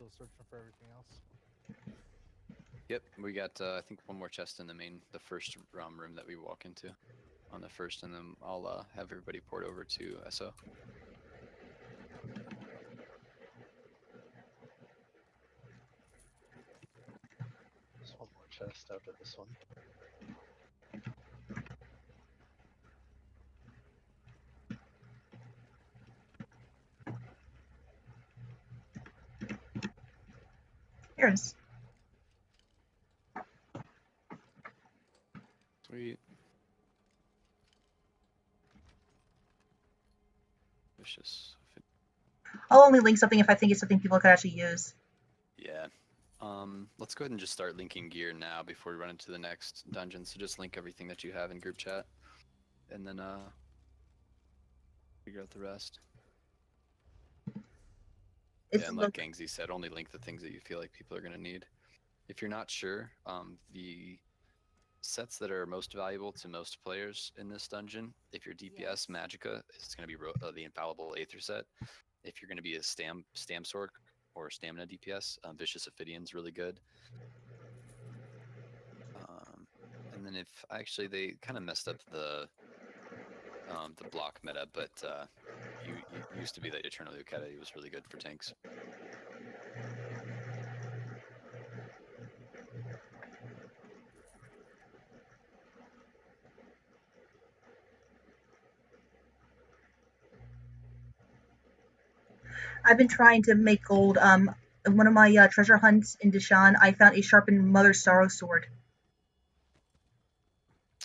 still searching for everything else. Yep, we got I think one more chest in the first room that we walk into, on the first, and then I'll have everybody port over to SO. There's one more chest after this one. Here it is. Sweet. Vicious. I'll only link something if I think it's something people could actually use. Yeah. Let's go ahead and just start linking gear now before we run into the next dungeon. So just link everything that you have in group chat, and then figure out the rest. It's And like Gangsy said, only link the things that you feel like people are going to need. If you're not sure, the sets that are most valuable to most players in this dungeon, if you're DPS, Magicka is going to be the infallible Aether set. If you're going to be a Stam Sork or Stamina DPS, Vicious Ophidian's really good. And then if actually they kind of messed up the block meta, but you used to be that Eternal Yuketa. He was really good for tanks. I've been trying to make gold. One of my treasure hunts in Deshaan, I found a sharpened Mother Sorrow sword.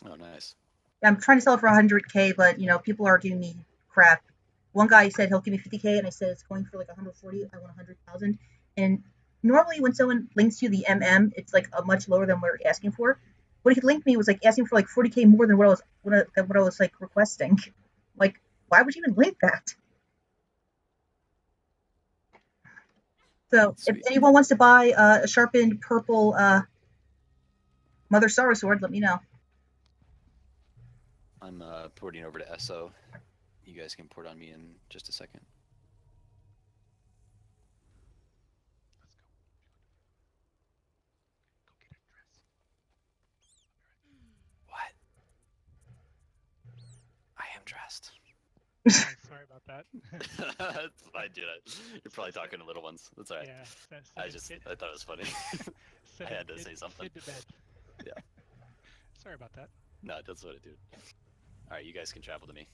Oh, nice. I'm trying to sell it for 100k, but you know, people are giving me crap. One guy said he'll give me 50k, and I said it's going for like 140. I want 100,000. And normally, when someone links you the it's like a much lower than what we're asking for. What he linked me was like asking for like 40k more than what I was like requesting. Like, why would you even link that? So, if anyone wants to buy a sharpened purple Mother Sorrow sword, let me know. I'm porting over to SO. You guys can port on me in just a second. What? I am dressed. Sorry about that. That's fine, dude. You're probably talking to little ones. That's alright. Yeah, I thought it was funny. I had to say something. To bed. Yeah. Sorry about that. No, that's what it, dude. Alright, you guys can travel to me.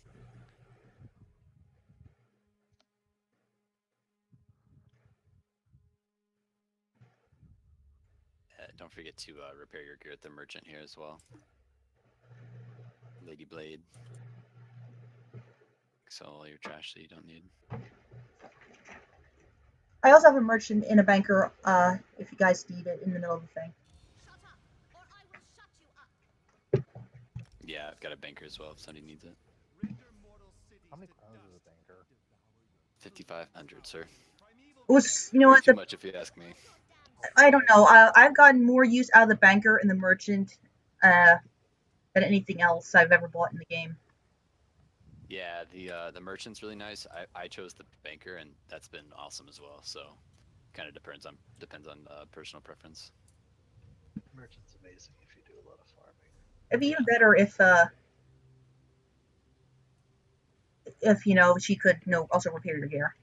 Don't forget to repair your gear at the merchant here as well. Lady Blade. Sell all your trash that you don't need. I also have a merchant and a banker, if you guys need it in the middle of the thing. Yeah, I've got a banker as well if somebody needs it. How many crowns is a banker? 5,500, sir. Was, you know what? Too much if you ask me. I don't know. I've gotten more use out of the banker and the merchant than anything else I've ever bought in the game. Yeah, the merchant's really nice. I chose the banker, and that's been awesome as well. So, kind of depends on personal preference. Merchant's amazing if you do a lot of farming. It'd be even better if you know she could also repair your gear.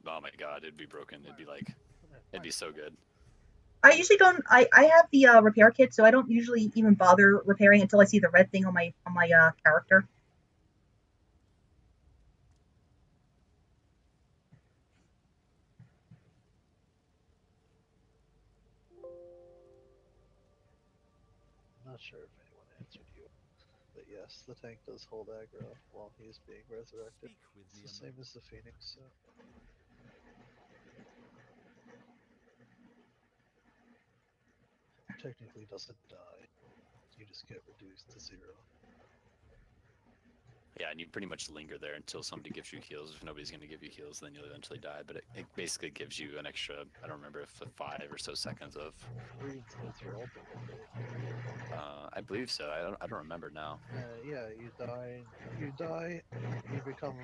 Oh my god, it'd be broken. It'd be so good. I usually don't. I have the repair kit, so I don't usually even bother repairing until I see the red thing on my character. I'm not sure if anyone answered you, but yes, the tank does hold aggro while he is being resurrected. It's the same as the Phoenix, so. Technically doesn't die. You just get reduced to 0. Yeah, and you pretty much linger there until somebody gives you heals. If nobody's going to give you heals, then you'll eventually die. But it basically gives you an extra, I don't remember if 5 or so seconds of. Reinstates your ultimate. I believe so. I don't remember now. Yeah, you die, you become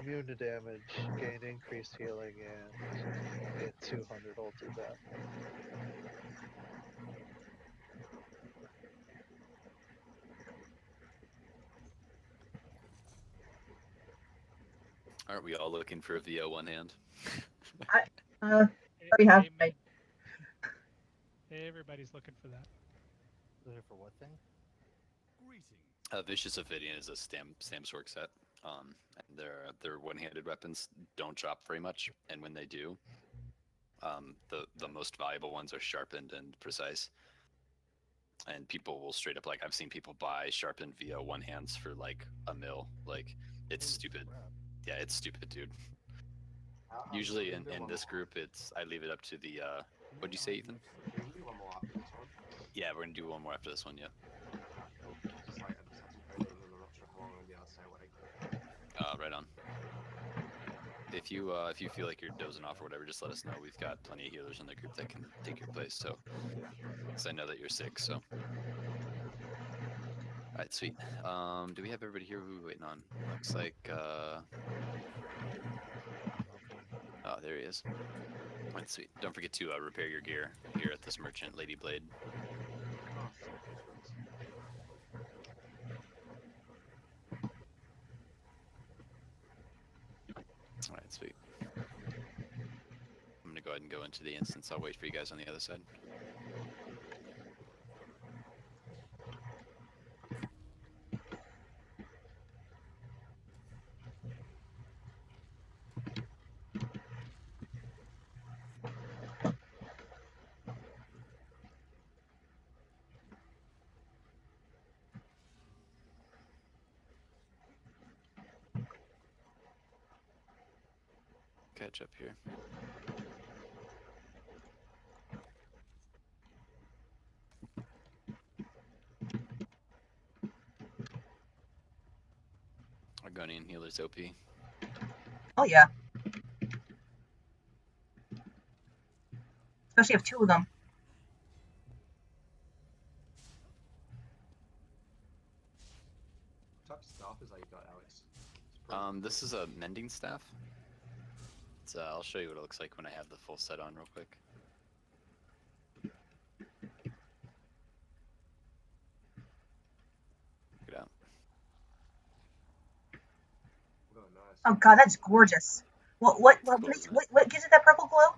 immune to damage, gain increased healing, and get 200 ulted back. Aren't we all looking for a VO one hand? Already have. Amen. Everybody's looking for that. Looking for what thing? Vicious Ophidian is a stamps work set. And their one-handed weapons don't drop very much, and when they do, the most valuable ones are sharpened and precise. And people will straight up, like, I've seen people buy sharpened VO one hands for like $1 mil. Like, it's stupid. Yeah, it's stupid, dude. Usually in this group, I leave it up to the what'd you say, Ethan? Can we do one more after this one? Yeah, we're gonna do one more after this one. Yeah. Just like I just have to code them and I'm not sure how long I'm gonna be able to stay awake. Right on. If you feel like you're dozing off or whatever, just let us know. We've got plenty of healers in the group that can take your place. So, because I know that you're sick. So, all right, sweet. Do we have everybody here? Who are we waiting on? Looks like. Oh, there he is. All right, sweet. Don't forget to repair your gear here at this merchant, Lady Blade. Oh, shit. All right, sweet. I'm gonna go ahead and go into the instance. I'll wait for you guys on the other side. Catch up here. Argonian healers OP. Oh yeah. Especially if 2 of them. What type of staff is that you got, Alex? This is a mending staff. It's, I'll show you what it looks like when I have the full set on real quick. Check it out. Oh, nice. Oh god, that's gorgeous. What gives it that purple glow?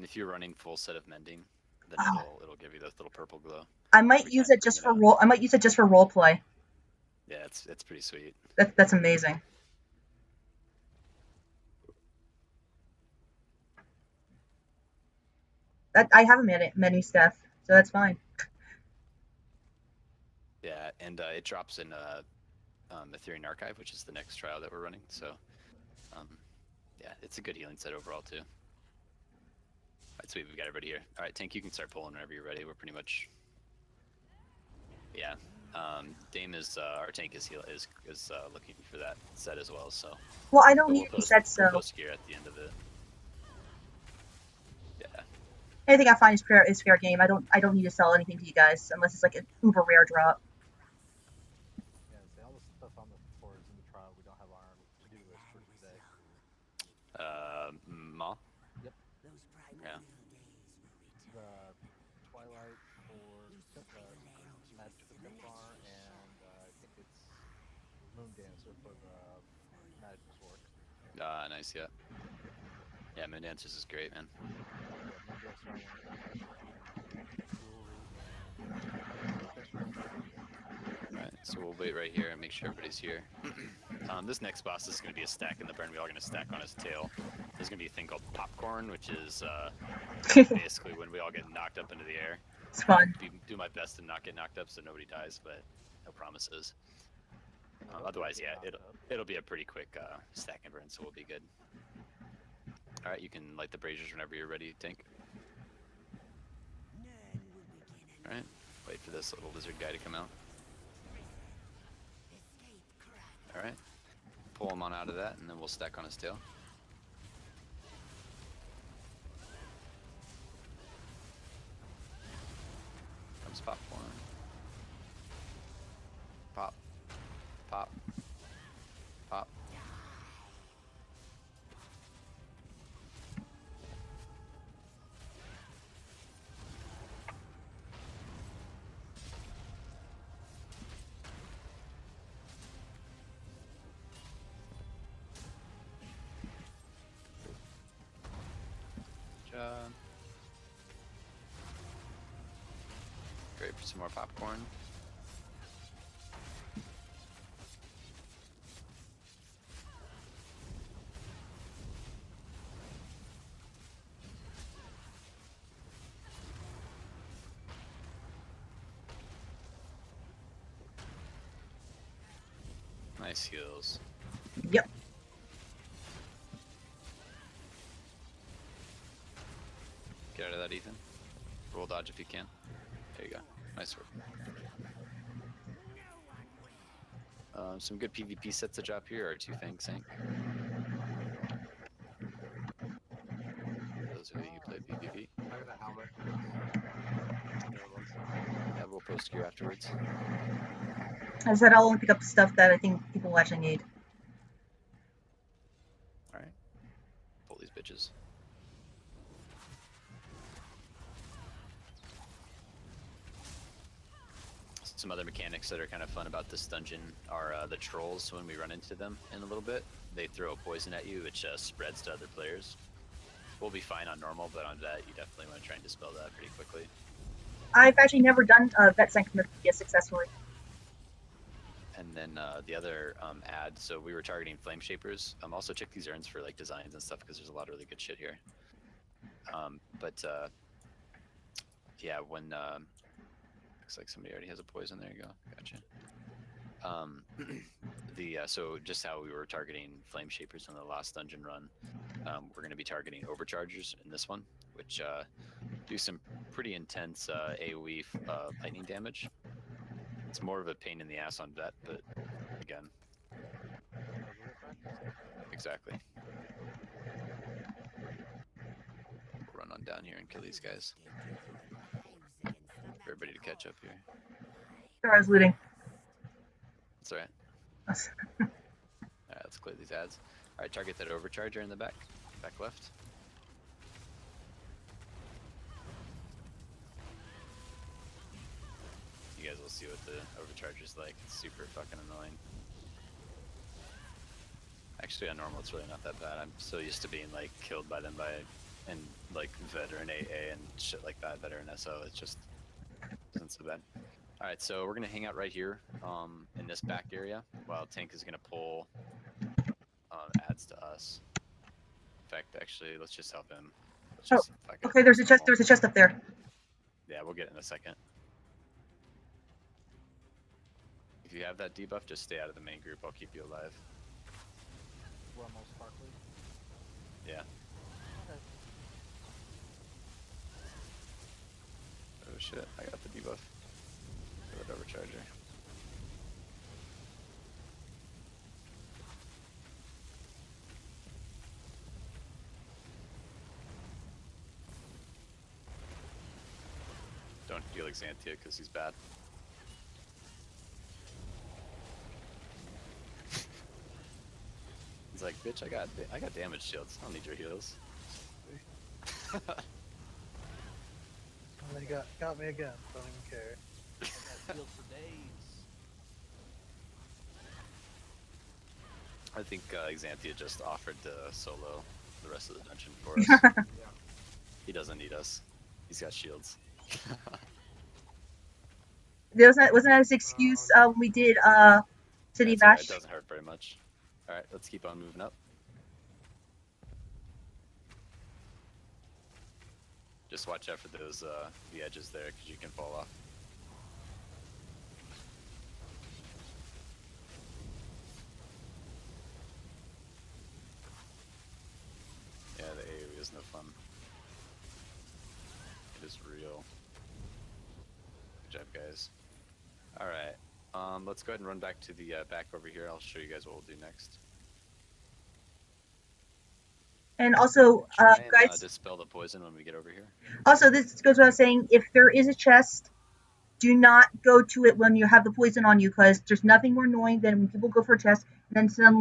If you're running full set of mending, then Oh. it'll give you this little purple glow. I might Every use time it you just bring for it out. I might use it just for role play. Yeah, it's pretty sweet. That's amazing. I have a menu staff, so that's fine. Yeah, and it drops in Ethereum Archive, which is the next trial that we're running. So, yeah, it's a good healing set overall too. Alright, sweet, we've got everybody here. Alright, Tank, you can start pulling whenever you're ready. We're pretty much... Yeah, Dame is, our Tank is looking for that set as well, so... Well, I don't But need any sets, so... We'll post gear at the end of it. Yeah. Anything I find is fair game. I don't need to sell anything to you guys unless it's like an uber rare drop. Yeah, see, all the stuff on the floor is in the trial. We don't have our to-do list for today. Ma? Yep. Yeah. The Twilight for Magic of Templar, and I think it's Moon Dancer for the Magic Sword. Nice, yeah. Yeah, Moon Dancers is great, man. Yeah, Moon Dancer I want Alright, so we'll wait right here and make sure everybody's here. This next boss is going to be a stack in the burn. We're all going to stack on his tail. There's going to be a thing called popcorn, which is basically when we all get knocked up into the air. It's fun. Do my best to not get knocked up so nobody dies, but no promises. Otherwise, yeah, it'll be a pretty quick stack and burn, so we'll be good. Alright, you can light the braziers whenever you're ready, Tank. Alright, wait for this little lizard guy to come out. All right. Pull him on out of that, and then we'll stack on his tail. Comes popcorn. Pop. Pop. Pop. Good job. Great for some more popcorn. Nice heals. Yep. Get out of that, Ethan. Roll dodge if you can. There you go. Nice work. Some good PvP sets to drop here are Two Fang Sank. Those of you who play PvP. I got a helmet. Yeah, we'll post gear afterwards. I said I'll only pick up the stuff that I think people actually need. Alright. Pull these bitches. Some other mechanics that are kind of fun about this dungeon are the trolls. When we run into them in a little bit, they throw a poison at you, which spreads to other players. We'll be fine on normal, but on that, you definitely want to try and dispel that pretty quickly. I've actually never done Vet Sanctimonious successfully. And then the other ad, so we were targeting Flame Shapers. Also check these urns for like designs and stuff because there's a lot of really good shit here. Yeah, when looks like somebody already has a poison. There you go. Gotcha. So just how we were targeting Flame Shapers in the last dungeon run, we're going to be targeting Overchargers in this one, which do some pretty intense AoE lightning damage. It's more of a pain in the ass on Vet, but again, exactly. We'll run on down here and kill these guys. Everybody to catch up here. Sorry, I was looting. That's alright. Alright, let's clear these ads. Alright, target that Overcharger in the back. Back left. You guys will see what the Overcharger's like. It's super fucking annoying. Actually, on normal, it's really not that bad. I'm so used to being like killed by them and like veteran AA and shit like that, veteran SO. It just isn't so bad. All right, so we're gonna hang out right here in this back area while Tank is gonna pull ads to us. In fact, actually, let's just help him. Let's just, Okay, there's a chest. There's a chest up there. Yeah, we'll get it in a second. If you have that debuff, just stay out of the main group. I'll keep you alive. We're almost sparkly. Yeah. Okay. Oh shit, I got the debuff. For that Overcharger. Don't deal Xanthia because he's bad. He's like, bitch, I got damage shields. I don't need your heals. And they got me again. Don't even care. I got healed for days. I think Xanthia just offered to solo the rest of the dungeon for us. Yeah. He doesn't need us. He's got shields. Wasn't that his excuse when we did City That's all right, Bash? it doesn't hurt very much. Alright, let's keep on moving up. Just watch out for those the edges there because you can fall off. Yeah, the AoE is no fun. It is real. Good job, guys. Alright, Let's go ahead and run back to the back over here. I'll show you guys what we'll do next. And also, Try and guys, dispel the poison when we get over here. also this goes without saying, if there is a chest, do not go to it when you have the poison on you, because there's nothing more annoying than when people go for a chest and then suddenly